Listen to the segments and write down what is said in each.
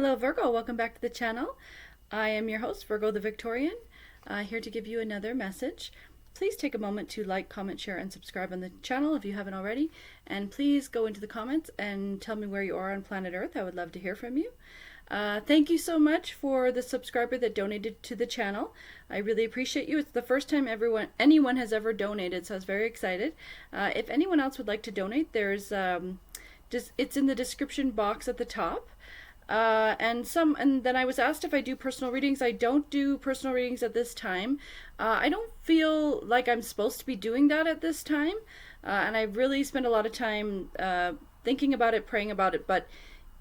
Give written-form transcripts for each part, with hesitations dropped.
Hello Virgo, welcome back to the channel. I am your host, Virgo the Victorian, here to give you another message. Please take a moment to like, comment, share, and subscribe on the channel if you haven't already. And please go into the comments and tell me where you are on planet Earth. I would love to hear from you. Thank you so much for the subscriber that donated to the channel. I really appreciate you. It's the first time anyone has ever donated, so I was very excited. If anyone else would like to donate, there's it's in the description box at the top. And then I was asked if I do personal readings. I don't do personal readings at this time. I don't feel like I'm supposed to be doing that at this time. And I really spend a lot of time thinking about it, praying about it. But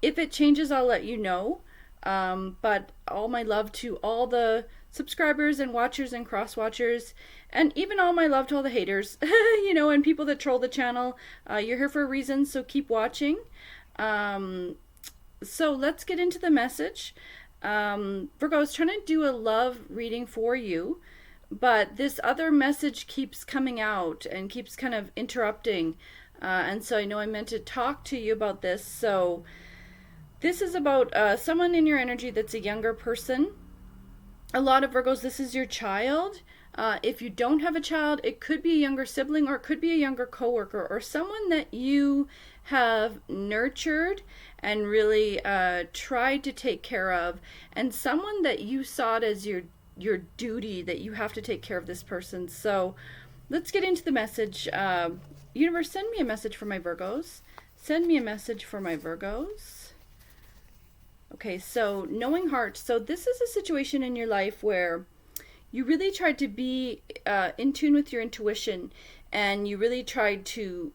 if it changes, I'll let you know. But all my love to all the subscribers and watchers and cross watchers, and even all my love to all the haters, and people that troll the channel. You're here for a reason, so keep watching. So let's get into the message. Virgo, I was trying to do a love reading for you, but this other message keeps coming out and keeps kind of interrupting. And so I know I meant to talk to you about this. So this is about someone in your energy that's a younger person. A lot of Virgos, this is your child. If you don't have a child, it could be a younger sibling, or it could be a younger coworker, or someone that you have nurtured and really tried to take care of, and someone that you saw it as your duty that you have to take care of this person. So let's get into the message. Universe, send me a message for my Virgos. Send me a message for my Virgos. Okay, so knowing heart. So this is a situation in your life where you really tried to be in tune with your intuition, and you really tried to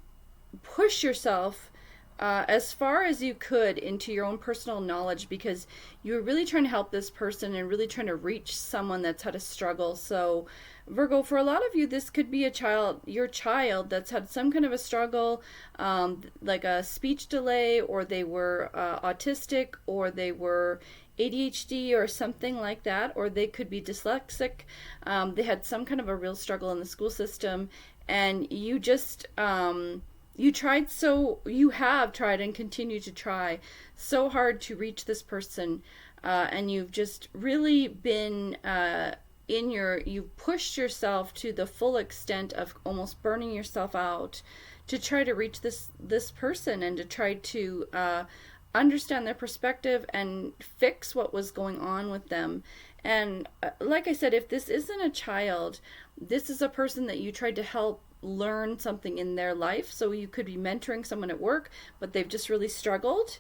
push yourself as far as you could into your own personal knowledge, because you were really trying to help this person and really trying to reach someone that's had a struggle. So Virgo, for a lot of you, this could be your child that's had some kind of a struggle, like a speech delay, or they were autistic, or they were ADHD or something like that, or they could be dyslexic. They had some kind of a real struggle in the school system, and you just you have tried and continue to try so hard to reach this person, and you've just really been you pushed yourself to the full extent of almost burning yourself out to try to reach this person, and to try to understand their perspective and fix what was going on with them. And like I said, if this isn't a child, this is a person that you tried to help learn something in their life. So you could be mentoring someone at work, but they've just really struggled.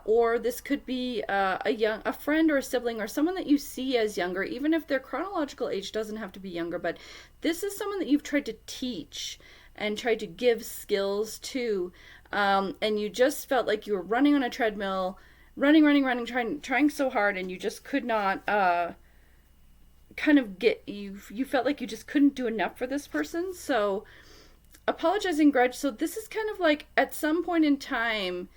Or this could be a friend or a sibling, or someone that you see as younger, even if their chronological age doesn't have to be younger. But this is someone that you've tried to teach and tried to give skills to, and you just felt like you were running on a treadmill, running, trying so hard, and you just could not you felt like you just couldn't do enough for this person. So apologizing grudge. So this is kind of like, at some point in time,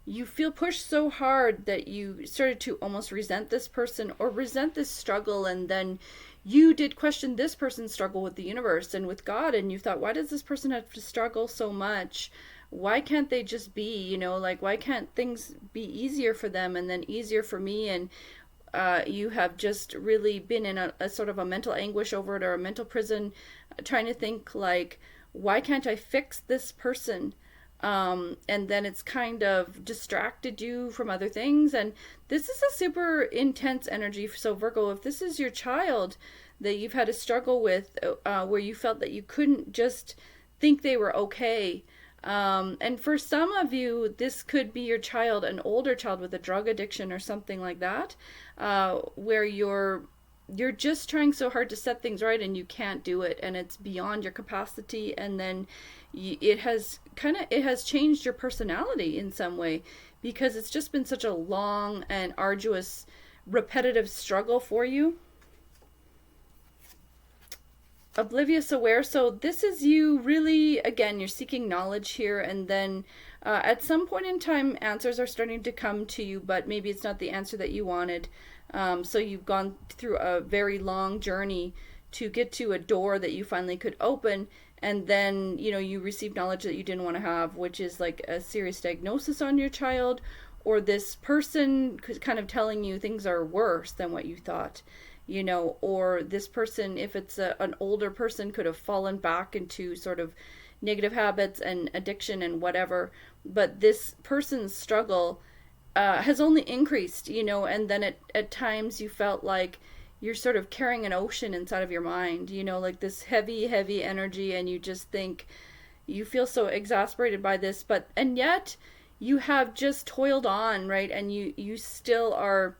you feel pushed so hard that you started to almost resent this person or resent this struggle, and then you did question this person's struggle with the universe and with God, and you thought, why does this person have to struggle so much? Why can't they just be, why can't things be easier for them and then easier for me? And you have just really been in a sort of a mental anguish over it, or a mental prison, trying to think like, why can't I fix this person? And then it's kind of distracted you from other things. And this is a super intense energy. So Virgo, if this is your child that you've had a struggle with, where you felt that you couldn't just think they were okay. And for some of you, this could be your child, an older child with a drug addiction or something like that, where you're just trying so hard to set things right and you can't do it, and it's beyond your capacity, and then it has changed your personality in some way, because it's just been such a long and arduous, repetitive struggle for you. Oblivious aware. So this is you really, again, you're seeking knowledge here, and then at some point in time, answers are starting to come to you, but maybe it's not the answer that you wanted. So you've gone through a very long journey to get to a door that you finally could open, and then you receive knowledge that you didn't want to have, which is like a serious diagnosis on your child, or this person kind of telling you things are worse than what you thought, or this person, if it's an older person, could have fallen back into sort of negative habits and addiction and whatever. But this person's struggle has only increased, and then at times you felt like you're sort of carrying an ocean inside of your mind, like this heavy, heavy energy, and you just think you feel so exasperated by this, and yet you have just toiled on, right? And you still are,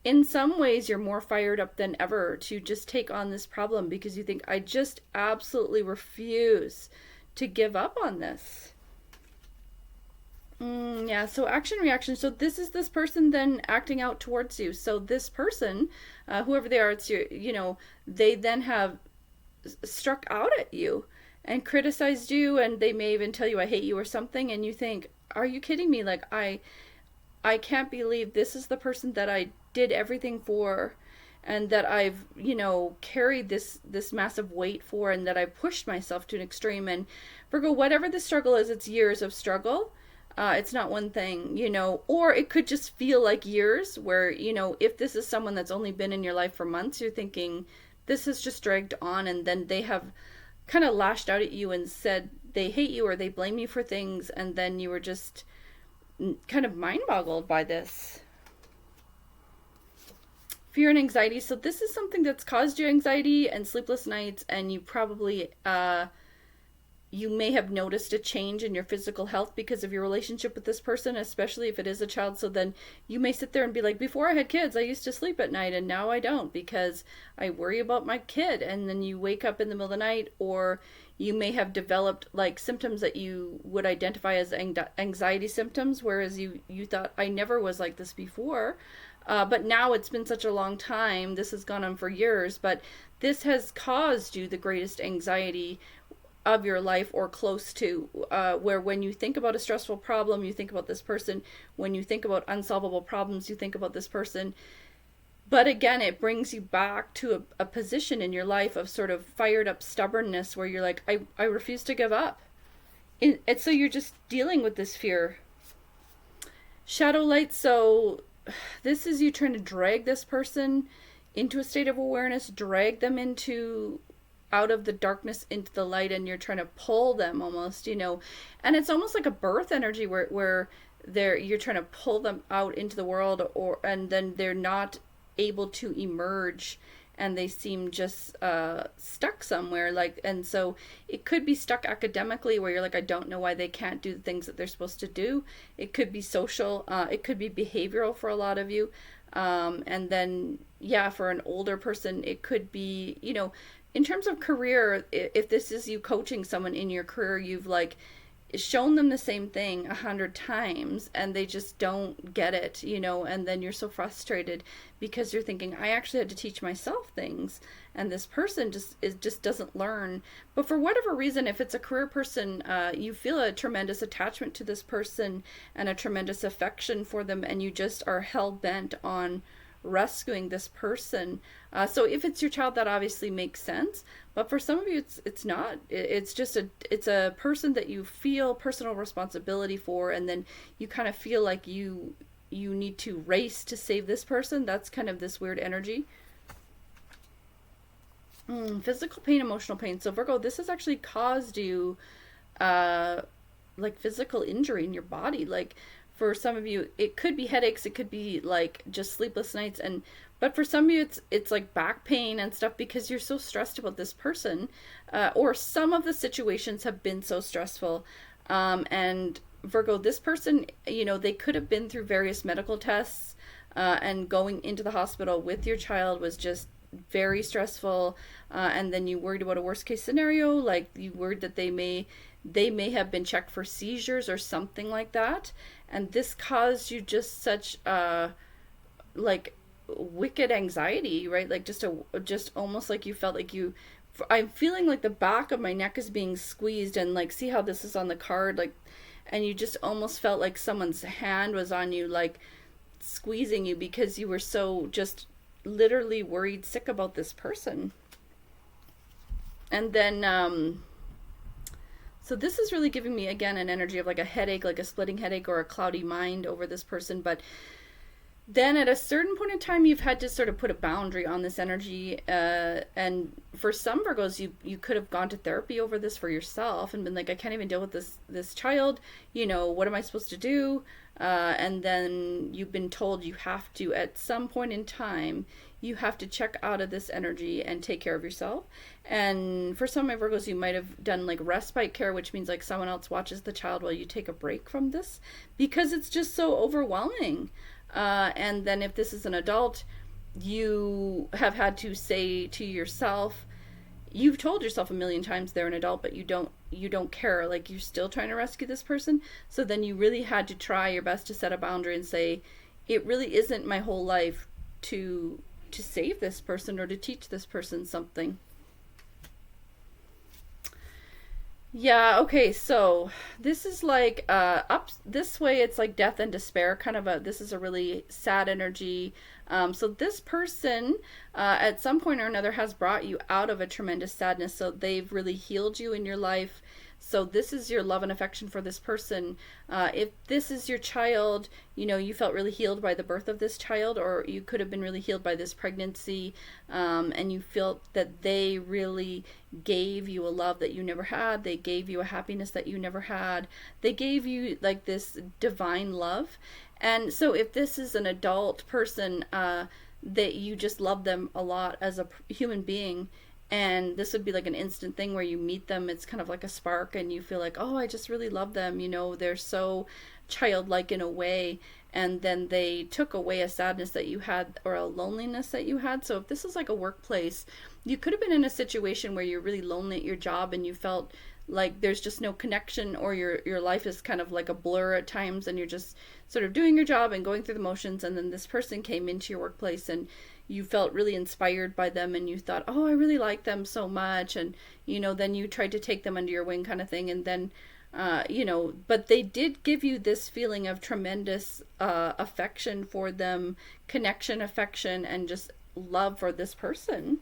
in some ways, you're more fired up than ever to just take on this problem because you think, I just absolutely refuse to give up on this. Yeah, so action reaction. So this is this person then acting out towards you. So this person, whoever they are, it's they then have struck out at you and criticized you, and they may even tell you, I hate you or something, and you think, are you kidding me? Like, I can't believe this is the person that I did everything for, and that I've, carried this massive weight for, and that I pushed myself to an extreme. And Virgo, whatever the struggle is, it's years of struggle. It's not one thing, or it could just feel like years where, if this is someone that's only been in your life for months, you're thinking this has just dragged on, and then they have kind of lashed out at you and said they hate you or they blame you for things, and then you were just kind of mind boggled by this. Fear and anxiety. So this is something that's caused you anxiety and sleepless nights, and you probably you may have noticed a change in your physical health because of your relationship with this person, especially if it is a child. So then you may sit there and be like, before I had kids, I used to sleep at night, and now I don't because I worry about my kid. And then you wake up in the middle of the night, or you may have developed like symptoms that you would identify as anxiety symptoms, whereas you thought, I never was like this before. But now it's been such a long time, this has gone on for years, but this has caused you the greatest anxiety of your life, or close to, where when you think about a stressful problem, you think about this person. When you think about unsolvable problems, you think about this person. But again, it brings you back to a position in your life of sort of fired up stubbornness where you're like, I refuse to give up. And so you're just dealing with this fear. Shadow light. So this is you trying to drag this person into a state of awareness, drag them out of the darkness into the light, and you're trying to pull them almost, and it's almost like a birth energy where you're trying to pull them out into the world, and then they're not able to emerge, and they seem just stuck somewhere, and so it could be stuck academically where you're like, I don't know why they can't do the things that they're supposed to do. It could be social, it could be behavioral for a lot of you, and then for an older person it could be, in terms of career, if this is you coaching someone in your career, you've like shown them the same thing 100 times and they just don't get it, and then you're so frustrated because you're thinking, I actually had to teach myself things, and this person just doesn't learn. But for whatever reason, if it's a career person, you feel a tremendous attachment to this person and a tremendous affection for them, and you just are hell-bent on rescuing this person. So if it's your child, that obviously makes sense, but for some of you it's not. It's just it's a person that you feel personal responsibility for, and then you kind of feel like you need to race to save this person. That's kind of this weird energy. Physical pain, emotional pain. So Virgo, this has actually caused you like physical injury in your body. Like for some of you, it could be headaches, it could be like just sleepless nights, but for some of you, it's like back pain and stuff because you're so stressed about this person, or some of the situations have been so stressful. And Virgo, this person, they could have been through various medical tests, and going into the hospital with your child was just very stressful. And then you worried about a worst case scenario, like you worried that they may have been checked for seizures or something like that, and this caused you just such like wicked anxiety, right? Like just almost like you felt like I'm feeling like the back of my neck is being squeezed, and like, see how this is on the card, like, and you just almost felt like someone's hand was on you, like squeezing you, because you were so just literally worried sick about this person. And then So this is really giving me, again, an energy of like a headache, like a splitting headache or a cloudy mind over this person. But then at a certain point in time, you've had to sort of put a boundary on this energy. And for some Virgos, you could have gone to therapy over this for yourself and been like, I can't even deal with this child. What am I supposed to do? And then you've been told you have to, at some point in time, you have to check out of this energy and take care of yourself. And for some of my Virgos, you might have done like respite care, which means like someone else watches the child while you take a break from this, because it's just so overwhelming. And then if this is an adult, you have had to say to yourself, you've told yourself a million times they're an adult, but you don't care, like you're still trying to rescue this person. So then you really had to try your best to set a boundary and say, it really isn't my whole life to save this person or to teach this person something. Yeah, okay, so this is like up this way it's like death and despair, kind of a, this is a really sad energy. So this person at some point or another has brought you out of a tremendous sadness, so they've really healed you in your life. So this is your love and affection for this person. If this is your child, you felt really healed by the birth of this child, or you could have been really healed by this pregnancy, and you felt that they really gave you a love that you never had. They gave you a happiness that you never had. They gave you like this divine love. And so if this is an adult person, that you just love them a lot as a human being, and this would be like an instant thing where you meet them, it's kind of like a spark and you feel like, oh, I just really love them, they're so childlike in a way. And then they took away a sadness that you had or a loneliness that you had. So if this is like a workplace, you could have been in a situation where you're really lonely at your job and you felt like there's just no connection, or your life is kind of like a blur at times and you're just sort of doing your job and going through the motions, and then this person came into your workplace and you felt really inspired by them and you thought, oh, I really like them so much, and then you tried to take them under your wing kind of thing. And then but they did give you this feeling of tremendous affection for them, connection, affection, and just love for this person.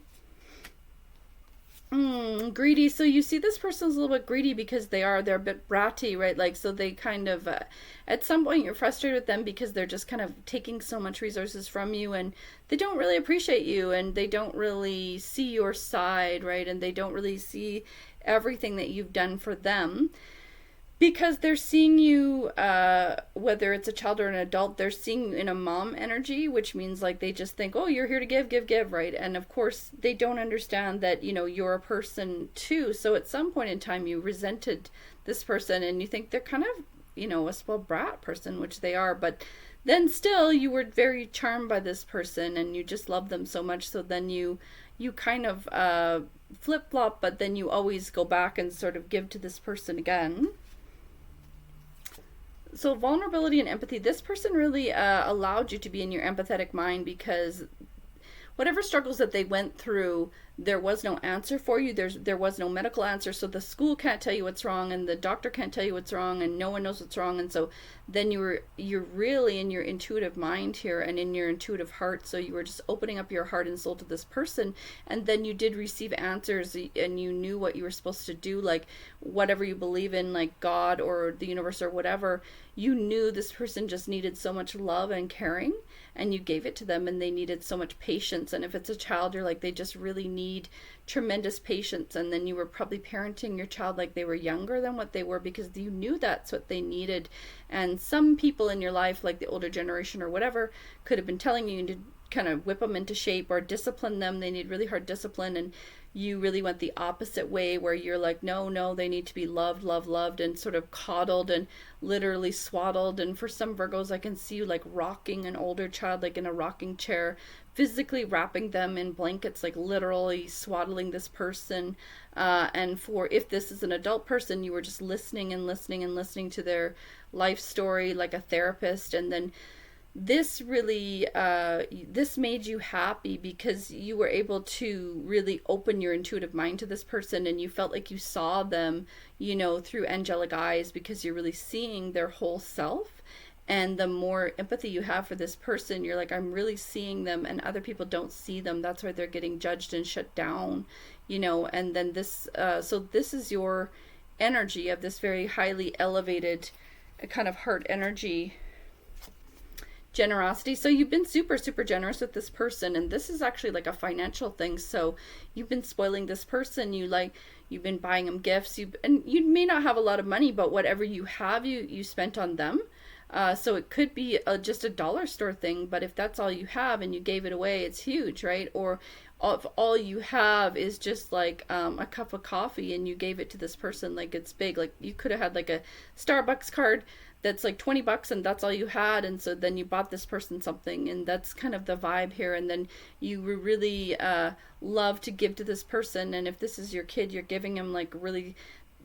Greedy. So you see this person's a little bit greedy because they're a bit bratty, right? Like, so they kind of, at some point you're frustrated with them because they're just kind of taking so much resources from you, and they don't really appreciate you, and they don't really see your side, right? And they don't really see everything that you've done for them, because they're seeing you, whether it's a child or an adult, they're seeing you in a mom energy, which means like they just think, oh, you're here to give, give, give, right? And of course they don't understand that you're a person too. So at some point in time you resented this person and you think they're kind of a spoiled brat person, which they are, but then still you were very charmed by this person and you just love them so much. So then you kind of flip flop, but then you always go back and sort of give to this person again. So vulnerability and empathy, this person really allowed you to be in your empathetic mind, because whatever struggles that they went through, there was no answer for you. There was no medical answer. So the school can't tell you what's wrong, and the doctor can't tell you what's wrong, and no one knows what's wrong. And so then you're really in your intuitive mind here and in your intuitive heart. So you were just opening up your heart and soul to this person, and then you did receive answers, and you knew what you were supposed to do, like whatever you believe in, like God or the universe or whatever. You knew this person just needed so much love and caring, and you gave it to them, and they needed so much patience. And if it's a child, you're like, they just really need tremendous patience. And then you were probably parenting your child like they were younger than what they were, because you knew that's what they needed. And some people in your life, like the older generation or whatever, could have been telling you to kind of whip them into shape or discipline them. They need really hard discipline, and you really went the opposite way, where you're like, no, they need to be loved, loved, and sort of coddled and literally swaddled. And for some Virgos, I can see you like rocking an older child, like in a rocking chair, physically wrapping them in blankets, like literally swaddling this person. And for, if this is an adult person, you were just listening and listening and listening to their life story like a therapist. And then this really this made you happy because you were able to really open your intuitive mind to this person, and you felt like you saw them through angelic eyes, because you're really seeing their whole self. And the more empathy you have for this person, you're like, I'm really seeing them, and other people don't see them. That's why they're getting judged and shut down. And then this so this is your energy of this very highly elevated kind of heart energy, generosity. So you've been super, super generous with this person, and this is actually like a financial thing. So you've been spoiling this person. You've been buying them gifts. And you may not have a lot of money, but whatever you have, you spent on them. So it could be just a dollar store thing, but if that's all you have and you gave it away, it's huge, right? Or if all you have is just like a cup of coffee and you gave it to this person, like it's big. Like you could have had like a Starbucks card that's like $20 and that's all you had, and so then you bought this person something, and that's kind of the vibe here. And then you really love to give to this person, and if this is your kid, you're giving him like really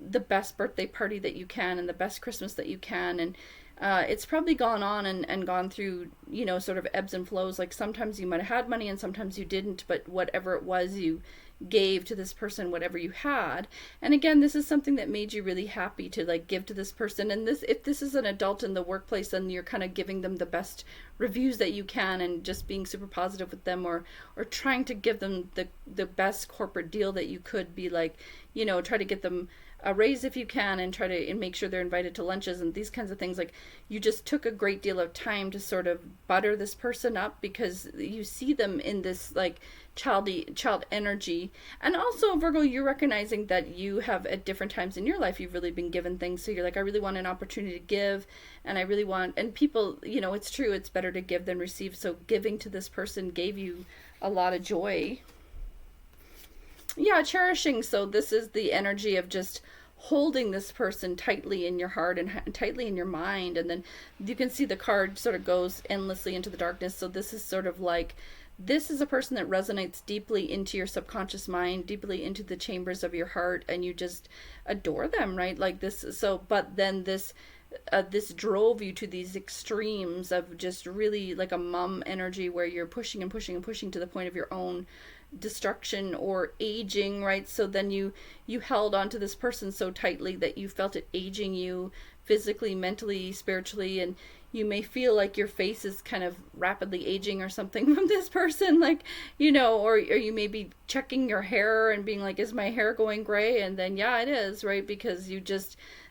the best birthday party that you can and the best Christmas that you can. And it's probably gone on and gone through, sort of ebbs and flows. Like sometimes you might have had money and sometimes you didn't, but whatever it was, you gave to this person whatever you had. And again, this is something that made you really happy to like give to this person. And if this is an adult in the workplace, then you're kind of giving them the best reviews that you can and just being super positive with them, or trying to give them the best corporate deal that you could. Be like, try to get them a raise if you can, and try to make sure they're invited to lunches and these kinds of things. Like you just took a great deal of time to sort of butter this person up, because you see them in this like child energy. And also, Virgo, you're recognizing that you have at different times in your life, you've really been given things. So you're like, I really want an opportunity to give, and I really want, and people, it's true, it's better to give than receive. So giving to this person gave you a lot of joy. Yeah, cherishing. So this is the energy of just holding this person tightly in your heart and tightly in your mind. And then you can see the card sort of goes endlessly into the darkness. So this is sort of like, this is a person that resonates deeply into your subconscious mind, deeply into the chambers of your heart, and you just adore them, right? Like this. So, but then this drove you to these extremes of just really like a mom energy, where you're pushing and pushing and pushing to the point of your own destruction or aging, right? So then you held on to this person so tightly that you felt it aging you physically, mentally, spiritually, and you may feel like your face is kind of rapidly aging or something from this person, like, or you may be checking your hair and being like, is my hair going gray? And then, yeah, it is, right? Because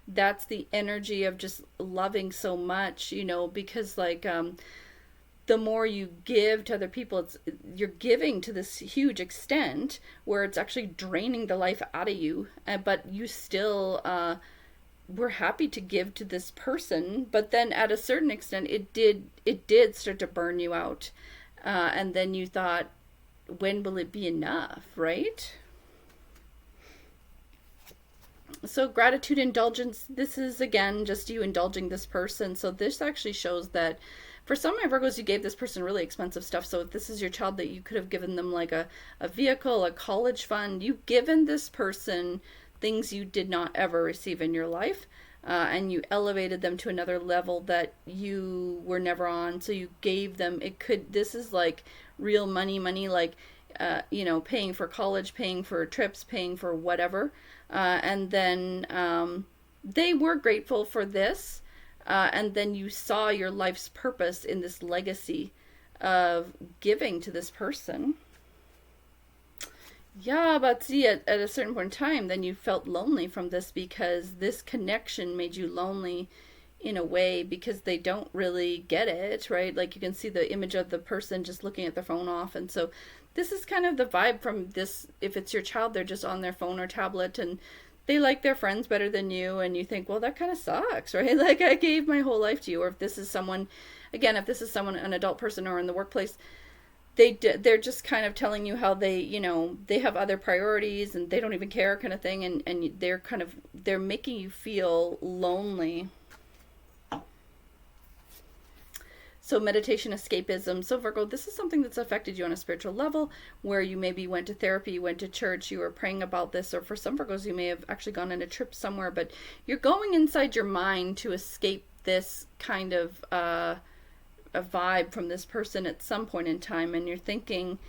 that's the energy of just loving so much, because like, the more you give to other people, you're giving to this huge extent where it's actually draining the life out of you. But you still were happy to give to this person. But then at a certain extent, it did start to burn you out. And then you thought, when will it be enough, right? So gratitude, indulgence, this is again just you indulging this person. So this actually shows that for some of my Virgos, you gave this person really expensive stuff. So if this is your child, that you could have given them like a vehicle, a college fund, you've given this person things you did not ever receive in your life. And you elevated them to another level that you were never on. So you gave them, this is like real money, like, paying for college, paying for trips, paying for whatever. And then they were grateful for this. And then you saw your life's purpose in this legacy of giving to this person. Yeah, but see, at a certain point in time, then you felt lonely from this, because this connection made you lonely in a way, because they don't really get it, right? Like you can see the image of the person just looking at their phone off. And so this is kind of the vibe from this. If it's your child, they're just on their phone or tablet, and they like their friends better than you, and you think, well, that kind of sucks, right? Like I gave my whole life to you. Or if this is someone, again, an adult person or in the workplace, they're just kind of telling you how they have other priorities and they don't even care, kind of thing, and they're making you feel lonely. So meditation, escapism. So Virgo, this is something that's affected you on a spiritual level, where you maybe went to therapy, you went to church, you were praying about this, or for some Virgos, you may have actually gone on a trip somewhere, but you're going inside your mind to escape this kind of a vibe from this person at some point in time, and you're thinking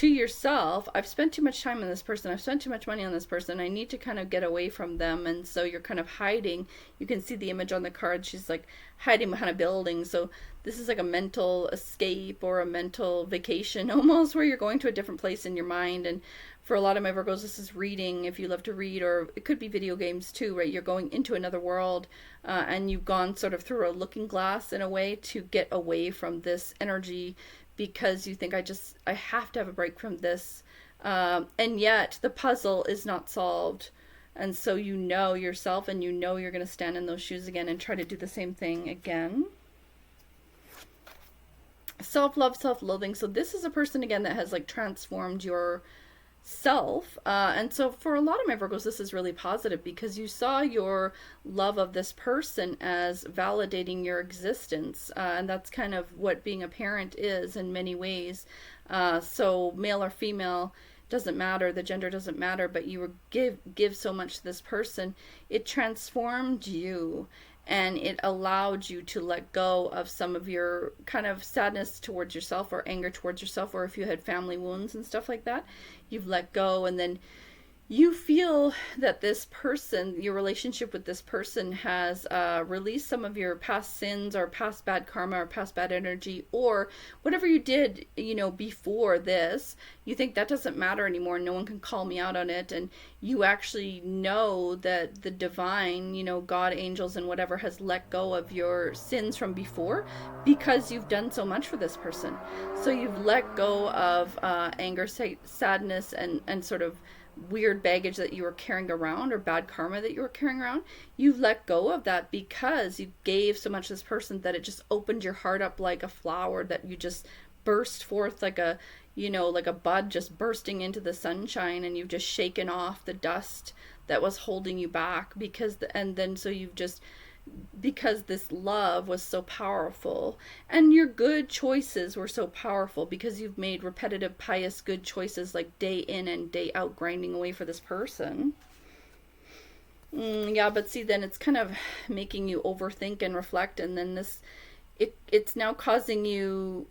to yourself, I've spent too much time on this person, I've spent too much money on this person, I need to kind of get away from them. And so you're kind of hiding. You can see the image on the card. She's like hiding behind a building. So this is like a mental escape or a mental vacation almost, where you're going to a different place in your mind. And for a lot of my Virgos, this is reading, if you love to read, or it could be video games too, right? You're going into another world, and you've gone sort of through a looking glass in a way to get away from this energy, because you think, I have to have a break from this. And yet the puzzle is not solved. And so you know yourself, and you know you're going to stand in those shoes again and try to do the same thing again. Self-love, self-loathing. So this is a person again that has like transformed your self. And so for a lot of my Virgos, this is really positive, because you saw your love of this person as validating your existence. And that's kind of what being a parent is in many ways. So male or female, doesn't matter, the gender doesn't matter, but you give so much to this person. It transformed you, and it allowed you to let go of some of your kind of sadness towards yourself, or anger towards yourself, or if you had family wounds and stuff like that, you've let go. And then you feel that this person, your relationship with this person, has released some of your past sins, or past bad karma, or past bad energy, or whatever you did, before this. You think that doesn't matter anymore. No one can call me out on it. And you actually know that the divine, God, angels, and whatever has let go of your sins from before, because you've done so much for this person. So you've let go of anger, sadness, and sort of weird baggage that you were carrying around, or bad karma that you were carrying around. You've let go of that because you gave so much to this person that it just opened your heart up like a flower, that you just burst forth like a bud just bursting into the sunshine, and you've just shaken off the dust that was holding you back, because this love was so powerful, and your good choices were so powerful, because you've made repetitive, pious, good choices, like day in and day out, grinding away for this person. Yeah, but see, then it's kind of making you overthink and reflect, and then it's now causing you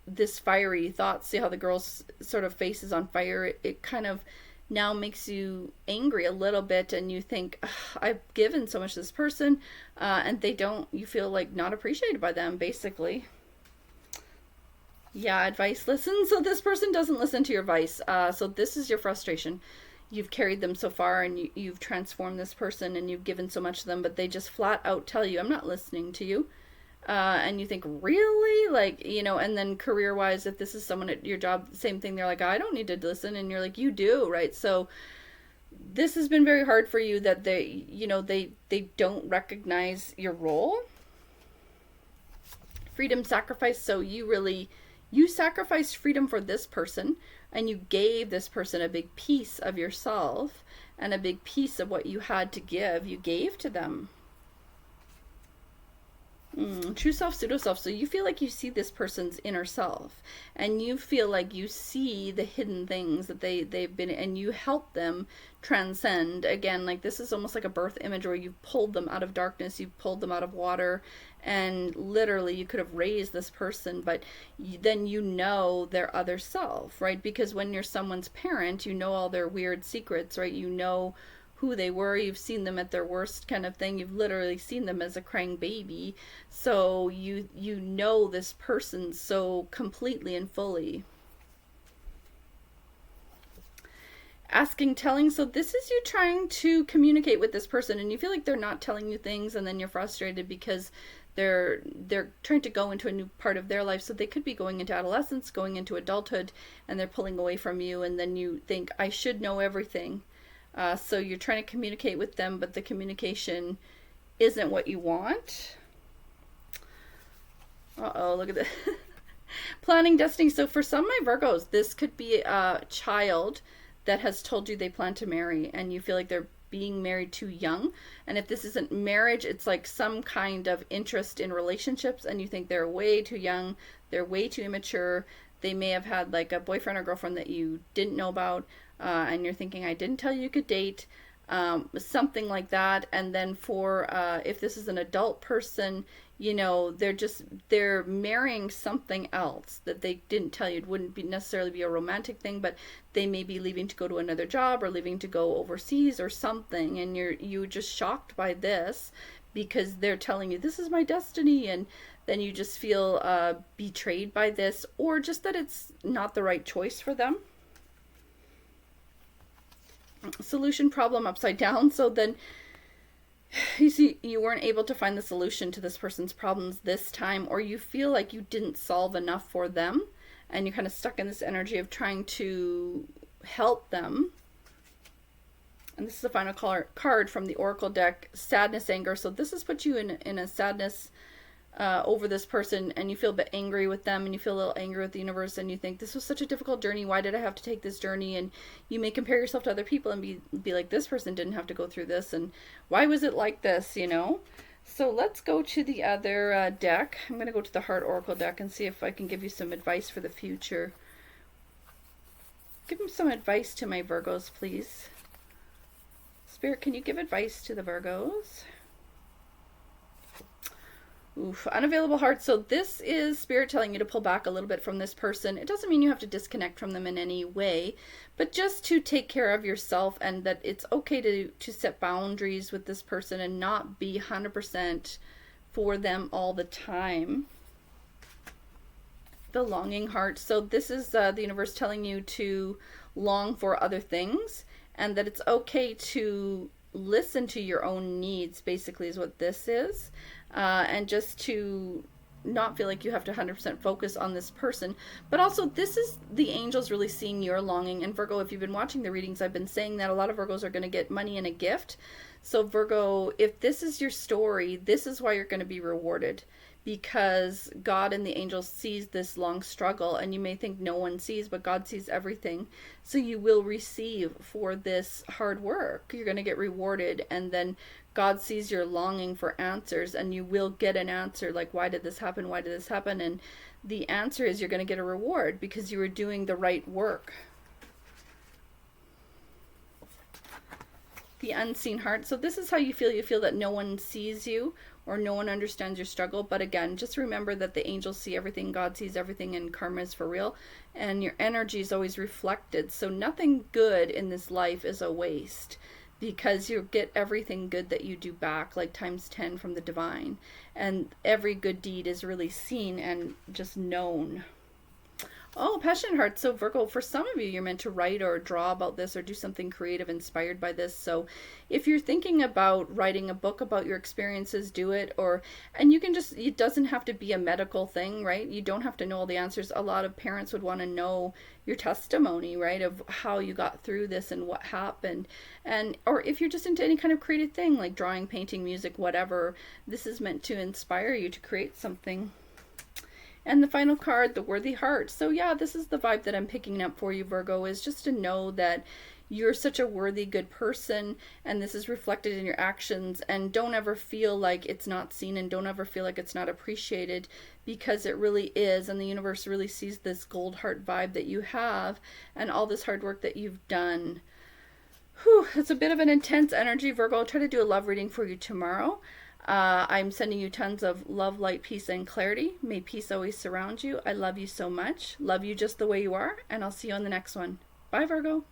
this fiery thoughts. See how the girl's sort of face is on fire? It kind of now makes you angry a little bit, and you think, I've given so much to this person, and you feel like not appreciated by them, basically. Yeah, advice, listen. So this person doesn't listen to your advice. So this is your frustration. You've carried them so far, and you've transformed this person, and you've given so much to them, but they just flat out tell you, I'm not listening to you. And you think, really? And then career-wise, if this is someone at your job, same thing. They're like, I don't need to listen. And you're like, you do, right? So this has been very hard for you, that they don't recognize your role. Freedom, sacrifice. So you sacrificed freedom for this person, and you gave this person a big piece of yourself, and a big piece of what you had to give, you gave to them. True self, pseudo self. So you feel like you see this person's inner self, and you feel like you see the hidden things that they've been, and you help them transcend. Again, like this is almost like a birth image, where you've pulled them out of darkness, you've pulled them out of water, and literally you could have raised this person, but then their other self, right? Because when you're someone's parent, you know all their weird secrets, right? You know who they were, you've seen them at their worst kind of thing, you've literally seen them as a crying baby, so you know this person so completely and fully. Asking, telling. So this is you trying to communicate with this person, and you feel like they're not telling you things, and then you're frustrated because they're trying to go into a new part of their life. So they could be going into adolescence, going into adulthood, and they're pulling away from you, and then you think, I should know everything. So you're trying to communicate with them, but the communication isn't what you want. Look at this. Planning destiny. So for some of my Virgos, this could be a child that has told you they plan to marry, and you feel like they're being married too young. And if this isn't marriage, it's like some kind of interest in relationships, and you think they're way too young, they're way too immature. They may have had like a boyfriend or girlfriend that you didn't know about, and you're thinking, I didn't tell you could date, something like that. And then for if this is an adult person, they're marrying something else that they didn't tell you. It wouldn't be necessarily be a romantic thing, but they may be leaving to go to another job or leaving to go overseas or something, and you just shocked by this because they're telling you this is my destiny, and then you just feel betrayed by this, or just that it's not the right choice for them. Solution, problem, upside down. So then you see you weren't able to find the solution to this person's problems this time, or you feel like you didn't solve enough for them, and you're kind of stuck in this energy of trying to help them. And this is the final card from the Oracle deck, sadness, anger. So this has put you in a sadness over this person, and you feel a bit angry with them, and you feel a little angry with the universe, and you think, this was such a difficult journey, why did I have to take this journey? And you may compare yourself to other people and be like, this person didn't have to go through this, and why was it like this, So let's go to the other deck. I'm going to go to the Heart Oracle deck and see if I can give you some advice for the future. Give them some advice to my Virgos, please. Spirit, can you give advice to the Virgos? Oof, unavailable heart. So this is Spirit telling you to pull back a little bit from this person. It doesn't mean you have to disconnect from them in any way, but just to take care of yourself, and that it's okay to set boundaries with this person and not be 100% for them all the time. The longing heart. So this is the universe telling you to long for other things, and that it's okay to listen to your own needs, basically, is what this is. And just to not feel like you have to 100% focus on this person. But also, this is the angels really seeing your longing. And Virgo, if you've been watching the readings, I've been saying that a lot of Virgos are going to get money and a gift. So Virgo, if this is your story, this is why you're going to be rewarded. Because God and the angels sees this long struggle, and you may think no one sees, but God sees everything. So you will receive for this hard work. You're going to get rewarded, and then God sees your longing for answers, and you will get an answer like, why did this happen? Why did this happen? And the answer is you're going to get a reward because you were doing the right work. The unseen heart. So this is how you feel. You feel that no one sees you, or no one understands your struggle. But again, just remember that the angels see everything, God sees everything, and karma is for real. And your energy is always reflected. So nothing good in this life is a waste, because you get everything good that you do back, like times 10 from the divine. And every good deed is really seen and just known. Oh, passionate heart. So Virgo, for some of you, you're meant to write or draw about this or do something creative inspired by this. So if you're thinking about writing a book about your experiences, do it. And you can just, it doesn't have to be a medical thing, right? You don't have to know all the answers. A lot of parents would want to know your testimony, right, of how you got through this and what happened. Or if you're just into any kind of creative thing, like drawing, painting, music, whatever, this is meant to inspire you to create something. And the final card, the worthy heart. So yeah, this is the vibe that I'm picking up for you, Virgo, is just to know that you're such a worthy, good person, and this is reflected in your actions. And don't ever feel like it's not seen, and don't ever feel like it's not appreciated, because it really is. And the universe really sees this gold heart vibe that you have and all this hard work that you've done. Whew, it's a bit of an intense energy, Virgo. I'll try to do a love reading for you tomorrow. I'm sending you tons of love, light, peace, and clarity. May peace always surround you. I love you so much. Love you just the way you are, and I'll see you on the next one. Bye, Virgo.